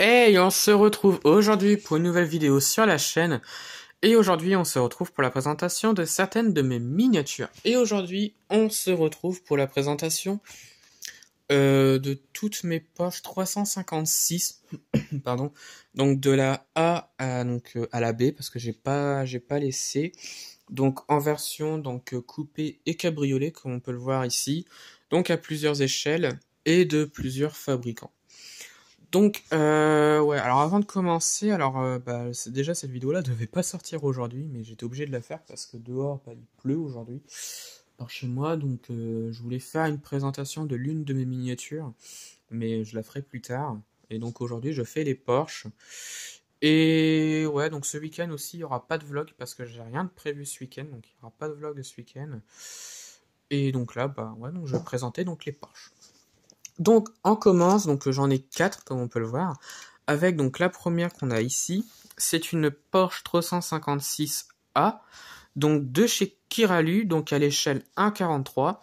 Hey, on se retrouve aujourd'hui pour une nouvelle vidéo sur la chaîne. Et aujourd'hui, on se retrouve pour la présentation de certaines de mes miniatures. Et aujourd'hui, on se retrouve pour la présentation de toutes mes Porsche 356. Pardon. Donc de la A à la B, parce que j'ai pas laissé. Donc en version coupé et cabriolet, comme on peut le voir ici. Donc à plusieurs échelles et de plusieurs fabricants. Donc, ouais, alors avant de commencer, déjà cette vidéo-là devait pas sortir aujourd'hui, mais j'étais obligé de la faire parce que dehors, il pleut aujourd'hui par chez moi, donc je voulais faire une présentation de l'une de mes miniatures, mais je la ferai plus tard. Et donc aujourd'hui, je fais les Porsche. Et ouais, donc ce week-end aussi, il y aura pas de vlog parce que j'ai rien de prévu ce week-end, donc il y aura pas de vlog ce week-end. Et donc là, ouais, donc je vais présenter donc les Porsche. Donc on commence, donc j'en ai 4 comme on peut le voir, avec donc la première qu'on a ici, c'est une Porsche 356A, donc de chez Kiralu, donc à l'échelle 1,43.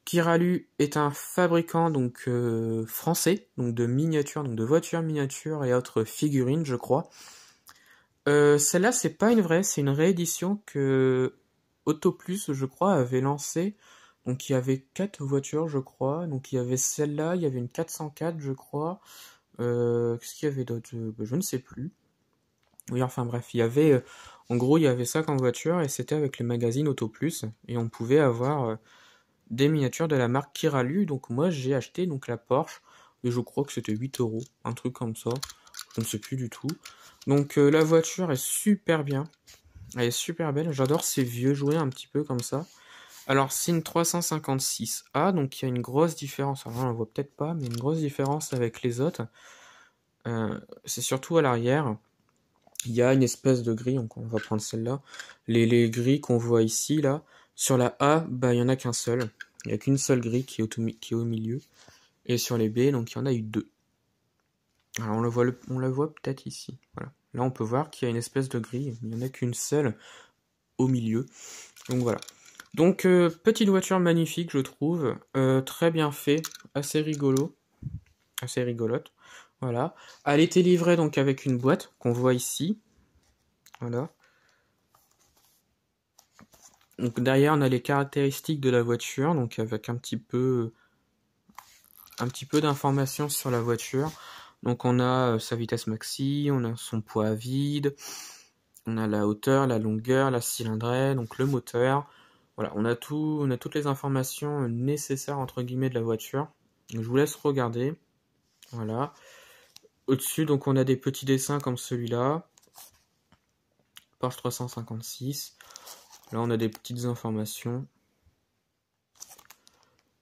Kiralu est un fabricant donc français, donc de miniatures, donc de voitures miniatures et autres figurines, je crois. Celle-là, c'est pas une vraie, c'est une réédition que Autoplus, je crois, avait lancée. Donc il y avait 4 voitures, je crois. Donc il y avait celle-là, il y avait une 404, je crois. Qu'est-ce qu'il y avait d'autre? Je ne sais plus. Oui, enfin bref, il y avait, en gros, il y avait ça comme voiture et c'était avec le magazine Autoplus et on pouvait avoir des miniatures de la marque Kiralu. Donc moi, j'ai acheté donc la Porsche et je crois que c'était 8 euros, un truc comme ça. Je ne sais plus du tout. Donc la voiture est super bien. Elle est super belle. J'adore ces vieux jouets un petit peu comme ça. Alors c'est une 356A, donc il y a une grosse différence. Alors là, on la voit peut-être pas, mais une grosse différence avec les autres. C'est surtout à l'arrière. Il y a une espèce de grille, donc on va prendre celle-là. Les grilles qu'on voit ici, là, sur la A, il y en a qu'un seul. Il n'y a qu'une seule grille qui est au milieu. Et sur les B, donc il y en a eu 2. Alors on la voit peut-être ici. Voilà. Là on peut voir qu'il y a une espèce de grille, mais il n'y en a qu'une seule au milieu. Donc voilà. Donc petite voiture magnifique je trouve, très bien fait, assez rigolo, assez rigolote. Voilà. Elle était livrée donc avec une boîte qu'on voit ici. Voilà. Donc derrière on a les caractéristiques de la voiture, donc avec un petit peu d'informations sur la voiture. Donc on a sa vitesse maxi, on a son poids à vide, on a la hauteur, la longueur, la cylindrée, donc le moteur. Voilà, on a toutes les informations nécessaires entre guillemets de la voiture. Donc, je vous laisse regarder. Voilà. Au-dessus, donc on a des petits dessins comme celui-là. Porsche 356. Là, on a des petites informations.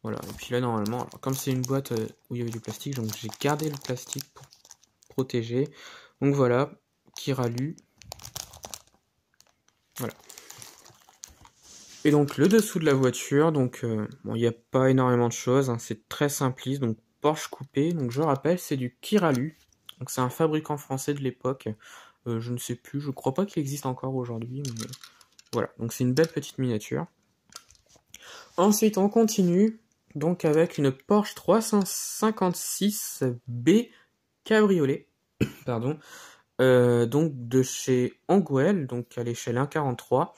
Voilà. Et puis là, normalement, alors, comme c'est une boîte où il y avait du plastique, donc j'ai gardé le plastique pour protéger. Donc voilà, Kiralu. Voilà. Et donc le dessous de la voiture, donc bon, il n'y a pas énormément de choses, hein, c'est très simpliste, donc Porsche coupé, donc je rappelle, c'est du Kiralu, donc c'est un fabricant français de l'époque, je ne sais plus, je crois pas qu'il existe encore aujourd'hui, mais voilà, donc c'est une belle petite miniature. Ensuite on continue, donc avec une Porsche 356B cabriolet, pardon, donc de chez Angwell, donc à l'échelle 1,43.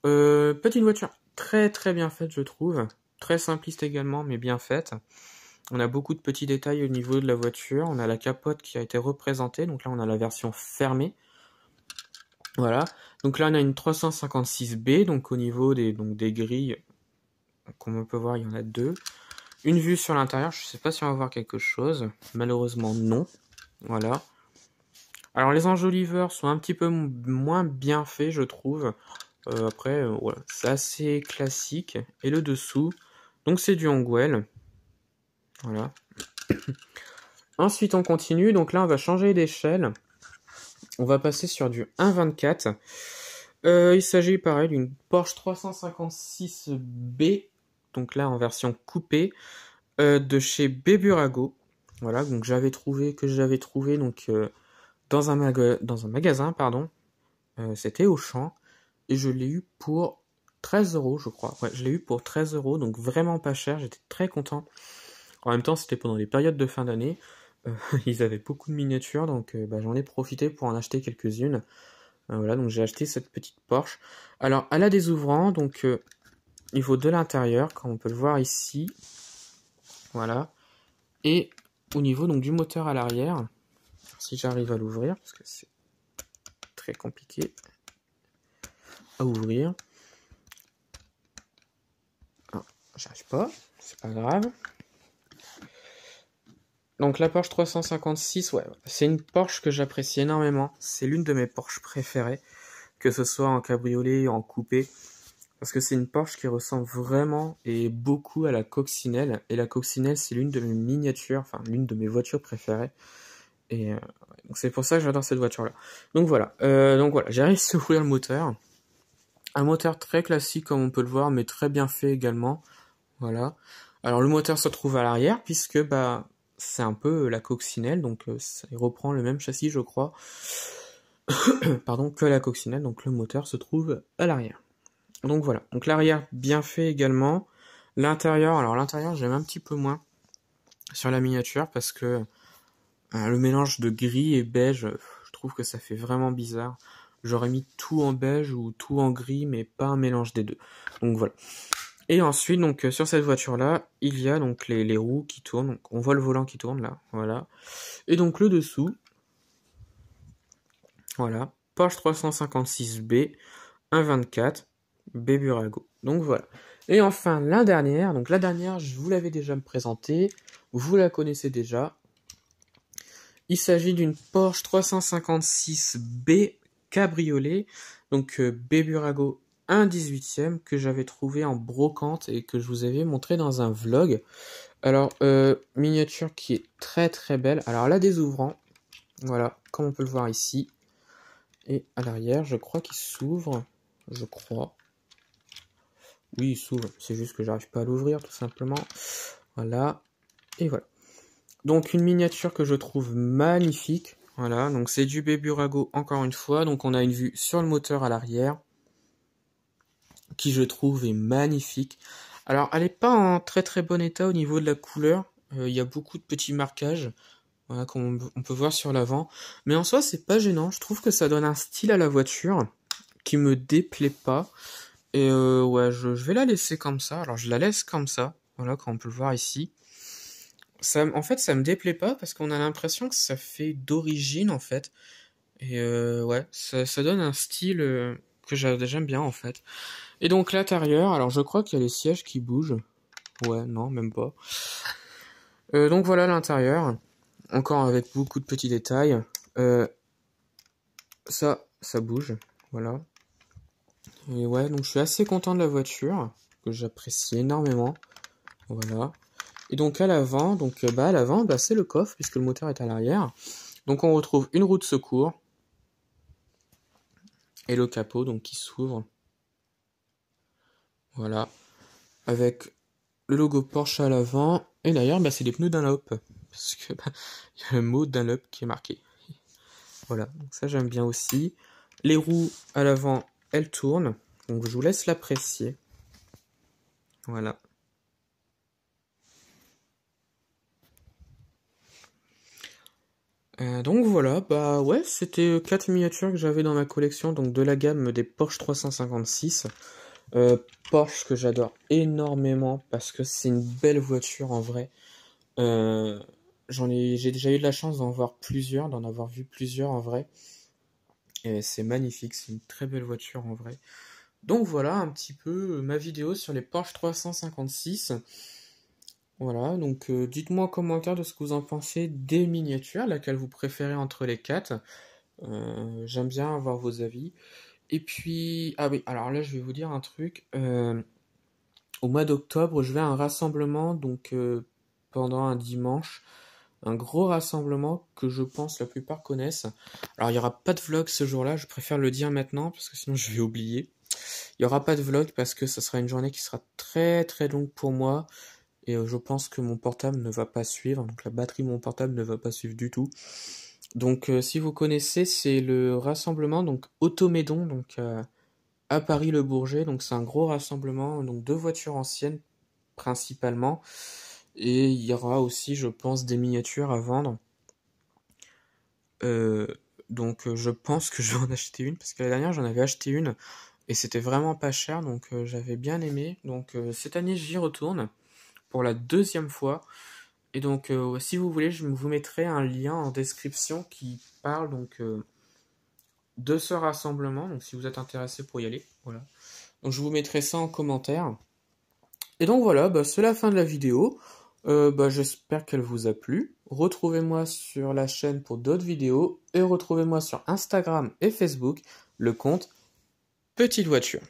Petite voiture très très bien faite je trouve, très simpliste également mais bien faite. On a beaucoup de petits détails au niveau de la voiture, on a la capote qui a été représentée, donc là on a la version fermée. Voilà, donc là on a une 356B, donc au niveau des grilles, comme on peut voir il y en a 2. Une vue sur l'intérieur, je sais pas si on va voir quelque chose, malheureusement non. Voilà. Alors les enjoliveurs sont un petit peu moins bien faits je trouve. Après, voilà, c'est assez classique. Et le dessous, donc c'est du Angwell. Voilà. Ensuite, on continue. Donc là, on va changer d'échelle. On va passer sur du 1,24. Il s'agit, pareil, d'une Porsche 356B. Donc là, en version coupée. De chez Beburago. Voilà, donc j'avais trouvé donc dans un magasin, pardon. C'était Auchan. Et je l'ai eu pour 13 euros, je crois. Ouais, je l'ai eu pour 13 euros, donc vraiment pas cher, j'étais très content. En même temps, c'était pendant les périodes de fin d'année. Ils avaient beaucoup de miniatures, donc bah, j'en ai profité pour en acheter quelques-unes. Voilà, donc j'ai acheté cette petite Porsche. Alors, elle a des ouvrants, donc niveau de l'intérieur, comme on peut le voir ici. Voilà. Et au niveau donc du moteur à l'arrière, si j'arrive à l'ouvrir, parce que c'est très compliqué à ouvrir. Ah, j'arrive pas, c'est pas grave. Donc la Porsche 356, ouais, c'est une Porsche que j'apprécie énormément. C'est l'une de mes Porsche préférées, que ce soit en cabriolet ou en coupé. Parce que c'est une Porsche qui ressemble vraiment et beaucoup à la Coccinelle. Et la Coccinelle, c'est l'une de mes miniatures, enfin l'une de mes voitures préférées. Et donc c'est pour ça que j'adore cette voiture-là. Donc voilà, j'ai réussi à ouvrir le moteur. Un moteur très classique comme on peut le voir, mais très bien fait également. Voilà. Alors le moteur se trouve à l'arrière puisque bah c'est un peu la Coccinelle, donc ça reprend le même châssis, je crois, pardon, que la Coccinelle. Donc le moteur se trouve à l'arrière. Donc voilà. Donc l'arrière bien fait également. L'intérieur, alors l'intérieur j'aime un petit peu moins sur la miniature parce que le mélange de gris et beige, je trouve que ça fait vraiment bizarre. J'aurais mis tout en beige ou tout en gris, mais pas un mélange des deux. Donc voilà. Et ensuite, donc sur cette voiture-là, il y a donc les roues qui tournent. Donc, on voit le volant qui tourne là, voilà. Et donc le dessous, voilà, Porsche 356B 1.24 B-Burago. Donc voilà. Et enfin la dernière, donc la dernière, je vous l'avais déjà présenté, vous la connaissez déjà. Il s'agit d'une Porsche 356B Cabriolet, donc B-Burago 1/18 que j'avais trouvé en brocante et que je vous avais montré dans un vlog. Alors, miniature qui est très très belle. Alors, elle a des ouvrants, voilà, comme on peut le voir ici. Et à l'arrière, je crois qu'il s'ouvre, je crois. Oui, il s'ouvre, c'est juste que j'arrive pas à l'ouvrir tout simplement. Voilà, et voilà. Donc une miniature que je trouve magnifique. Voilà, donc c'est du B-Burago encore une fois. Donc on a une vue sur le moteur à l'arrière, qui je trouve est magnifique. Alors elle n'est pas en très très bon état au niveau de la couleur. Il y a beaucoup de petits marquages, voilà, comme on peut voir sur l'avant. Mais en soi c'est pas gênant. Je trouve que ça donne un style à la voiture qui me déplaît pas. Et ouais, je vais la laisser comme ça. Alors je la laisse comme ça. Voilà, comme on peut le voir ici. En fait, ça me déplaît pas parce qu'on a l'impression que ça fait d'origine en fait. Et ouais, ça donne un style que j'aime bien en fait. Et donc l'intérieur, alors je crois qu'il y a les sièges qui bougent. Ouais, non, même pas. Donc voilà l'intérieur. Encore avec beaucoup de petits détails. Ça bouge. Voilà. Et ouais, donc je suis assez content de la voiture, que j'apprécie énormément. Voilà. Et donc à l'avant, c'est le coffre puisque le moteur est à l'arrière. Donc on retrouve une roue de secours et le capot donc qui s'ouvre. Voilà, avec le logo Porsche à l'avant et d'ailleurs c'est des pneus Dunlop parce que il y a le mot Dunlop qui est marqué. Voilà, donc ça j'aime bien aussi. Les roues à l'avant, elles tournent, donc je vous laisse l'apprécier. Voilà. Donc voilà, bah ouais, c'était 4 miniatures que j'avais dans ma collection, donc de la gamme des Porsche 356. Porsche que j'adore énormément parce que c'est une belle voiture en vrai. J'ai déjà eu de la chance d'en voir plusieurs, d'en avoir vu plusieurs en vrai. Et c'est magnifique, c'est une très belle voiture en vrai. Donc voilà un petit peu ma vidéo sur les Porsche 356. Voilà, donc dites-moi en commentaire de ce que vous en pensez des miniatures, laquelle vous préférez entre les quatre. J'aime bien avoir vos avis. Et puis, ah oui, alors là je vais vous dire un truc. Au mois d'octobre, je vais à un rassemblement, donc pendant un dimanche, un gros rassemblement que je pense la plupart connaissent. Alors il n'y aura pas de vlog ce jour-là, je préfère le dire maintenant parce que sinon je vais oublier. Il n'y aura pas de vlog parce que ça sera une journée qui sera très très longue pour moi et je pense que mon portable ne va pas suivre, donc la batterie de mon portable ne va pas suivre du tout. Donc si vous connaissez, c'est le rassemblement donc Automédon, donc à Paris-le-Bourget, donc c'est un gros rassemblement, donc de voitures anciennes principalement, et il y aura aussi, je pense, des miniatures à vendre. Donc je pense que je vais en acheter une, parce que la dernière j'en avais acheté une, et c'était vraiment pas cher, donc j'avais bien aimé. Donc cette année j'y retourne pour la deuxième fois. Et donc si vous voulez, je vous mettrai un lien en description qui parle donc de ce rassemblement, donc si vous êtes intéressé pour y aller, voilà. Donc je vous mettrai ça en commentaire. Et donc voilà, bah, c'est la fin de la vidéo. Bah, j'espère qu'elle vous a plu. Retrouvez-moi sur la chaîne pour d'autres vidéos et retrouvez-moi sur Instagram et Facebook, le compte Petite Voiture.